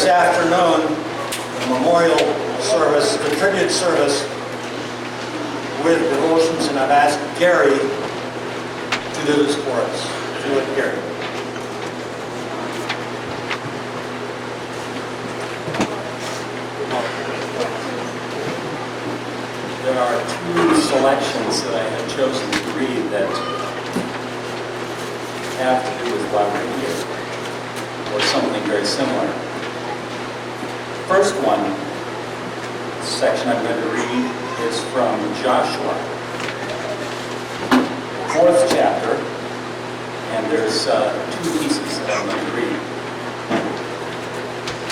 this afternoon the memorial service, the tribute service with devotions, and I've asked Gary to do this for us. Do it, Gary. There are two selections that I have chosen to read that have to do with why we're here, or something very similar. First one, section I'm going to read, is from Joshua, 4th chapter, and there's two pieces that I'm going to read.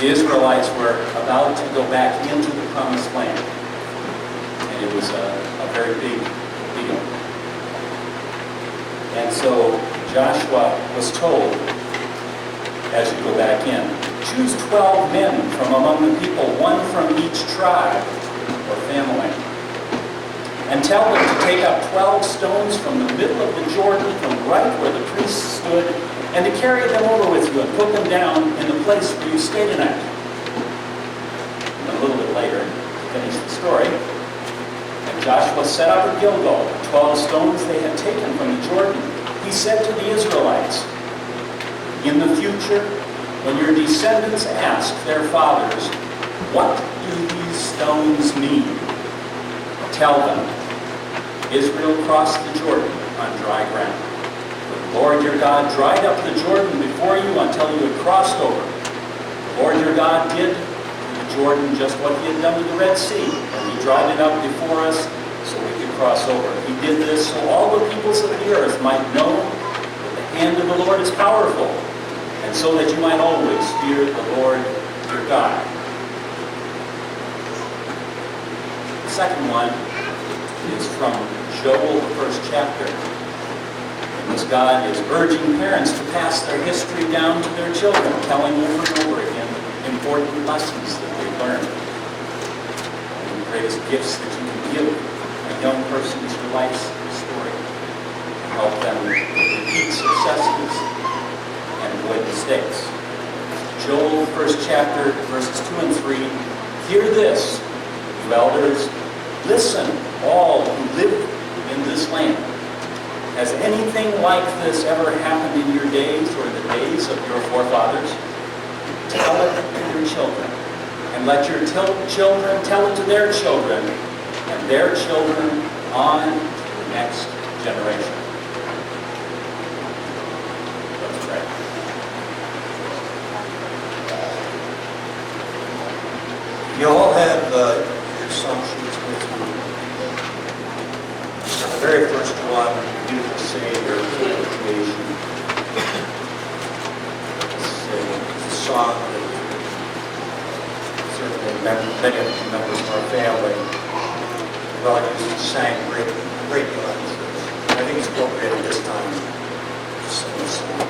The Israelites were about to go back into the Promised Land. It was a very big deal. And so Joshua was told, as you go back in, choose 12 men from among the people, one from each tribe or family, and tell them to take up 12 stones from the middle of the Jordan, from right where the priests stood, and to carry them over with you and put them down in the place where you stay tonight. And a little bit later, to finish the story, Joshua set up at Gilgal the 12 stones they had taken from the Jordan. He said to the Israelites, in the future, when your descendants ask their fathers, what do these stones mean? Tell them, Israel crossed the Jordan on dry ground. The Lord your God dried up the Jordan before you until you had crossed over. The Lord your God did Jordan just what he had done with the Red Sea, and he dried it up before us so we could cross over. He did this so all the peoples of the earth might know that the hand of the Lord is powerful, and so that you might always fear the Lord your God. The second one is from Joel, the 1st chapter. In this, God is urging parents to pass their history down to their children, telling over and over again important lessons that they learn. One of the greatest gifts that you can give a young person is your life's story. Help them repeat successes and avoid mistakes. Joel, 1st chapter, verses 2 and 3. Hear this, you elders. Listen, all who live in this land. Has anything like this ever happened in your days or the days of your forefathers? Tell it to your children, and let your children tell it to their children, and their children on to the next generation. Let's pray. You all have your song sheets with you. The very first one, beautiful Savior, beautiful creation. It's a song that certainly many of the members of our family well used to sang great times. I think it's appropriate at this time to sing this song.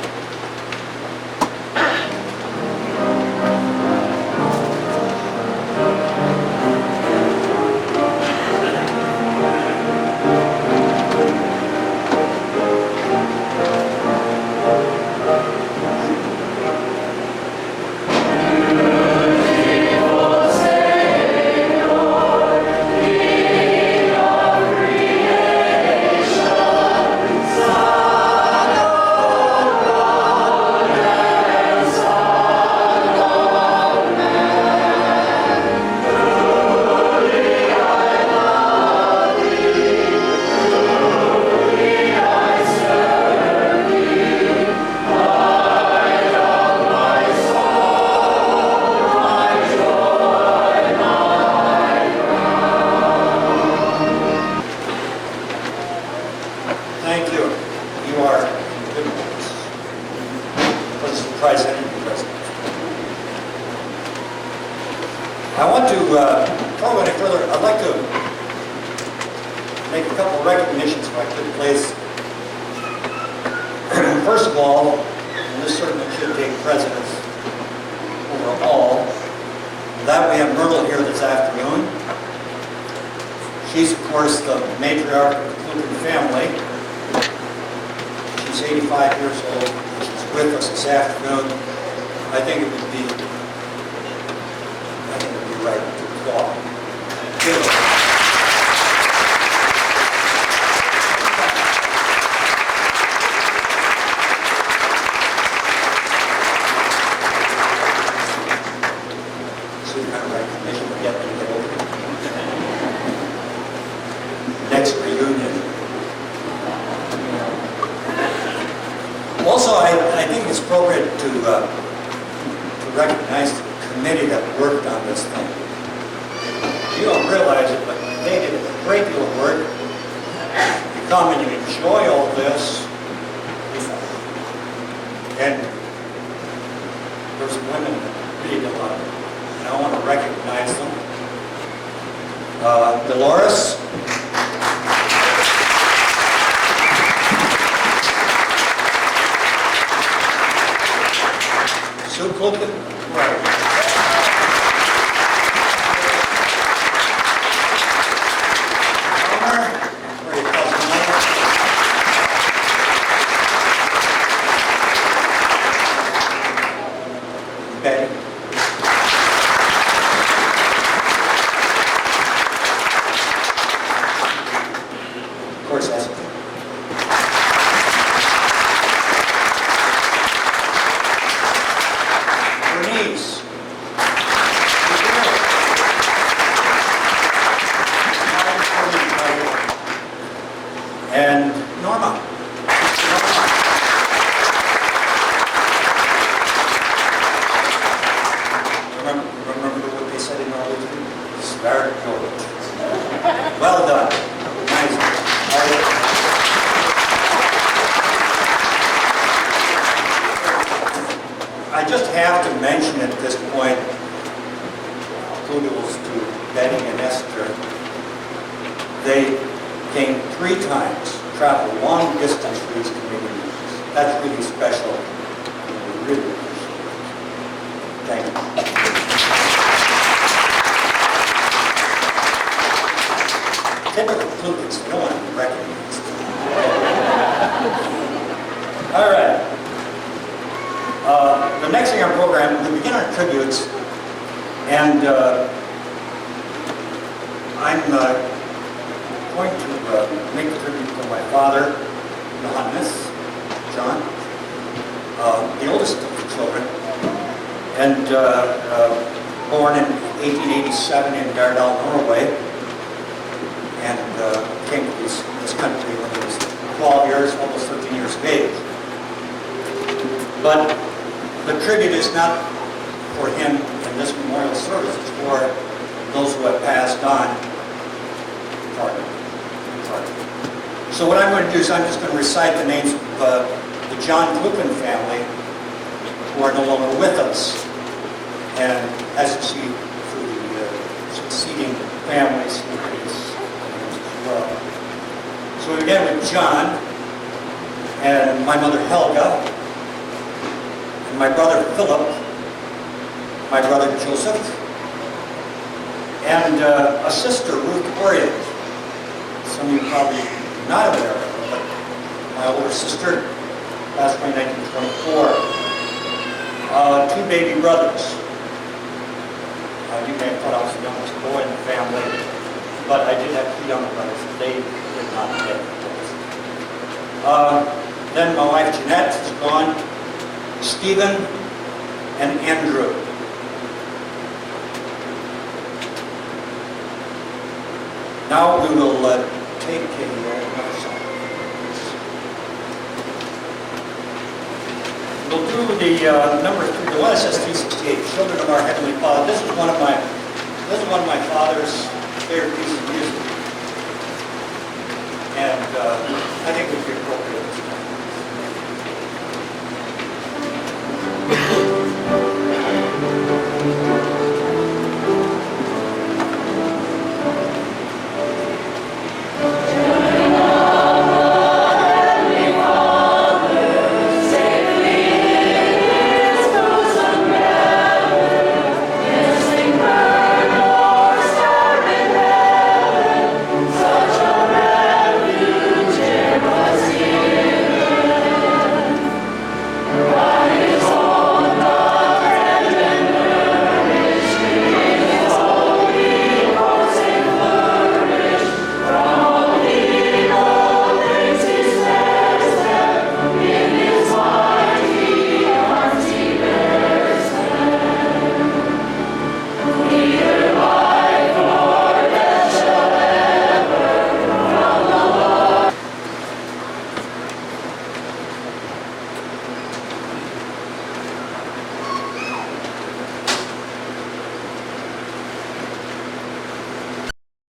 Before we go any further, I'd like to make a couple of recognitions if I could, please. First of all, and this certainly should take precedence over all, that we have Myrtle here this afternoon. She's, of course, the matriarch of the Klukken family. She's 85 years old. She's with us this afternoon. I think it would be kind of recognition we get when you get older. Next reunion. Also, I think it's appropriate to recognize the committee that worked on this thing. You don't realize it, but they did a great deal of work. You come and you enjoy all this. And there's women that really did a lot of it. And I want to recognize them. Dolores. Sue Klukken. Right. Betty. Of course, that's Bernice. And Norma. Remember what they said in Arlington? Start George. Well done. Nice. I just have to mention at this point, kudos to Betty and Esther. They came 3 times, traveled long distance for these committee meetings. That's really special. Really appreciate it. Thank you. Typical Klukkens, no one recognizes. All right. The next thing on our program, we begin our tributes, and I'm going to make a tribute to my father, Johannes, John, the oldest of the children, and born in 1887 in Dardal, Norway. And came to this country when he was 12 years, almost 13 years of age. But the tribute is not for him in this memorial service, it's for those who have passed on. So what I'm going to do is I'm just going to recite the names of the John Klukken family who are no longer with us. And as you see through the succeeding families, so we began with John, and my mother Helga, and my brother Philip, my brother Joseph, and a sister, Ruth Orient. Some of you probably not aware of her, but my older sister, passed away in 1924. 2 baby brothers. You may have thought I was the youngest boy in the family, but I did have 2 younger brothers. They did not get divorced. Then my wife Jeanette is gone, Stephen and Andrew. Now we will take another song. We'll do the number 3, the one that says 368, Children of Our Heavenly Father. This is one of my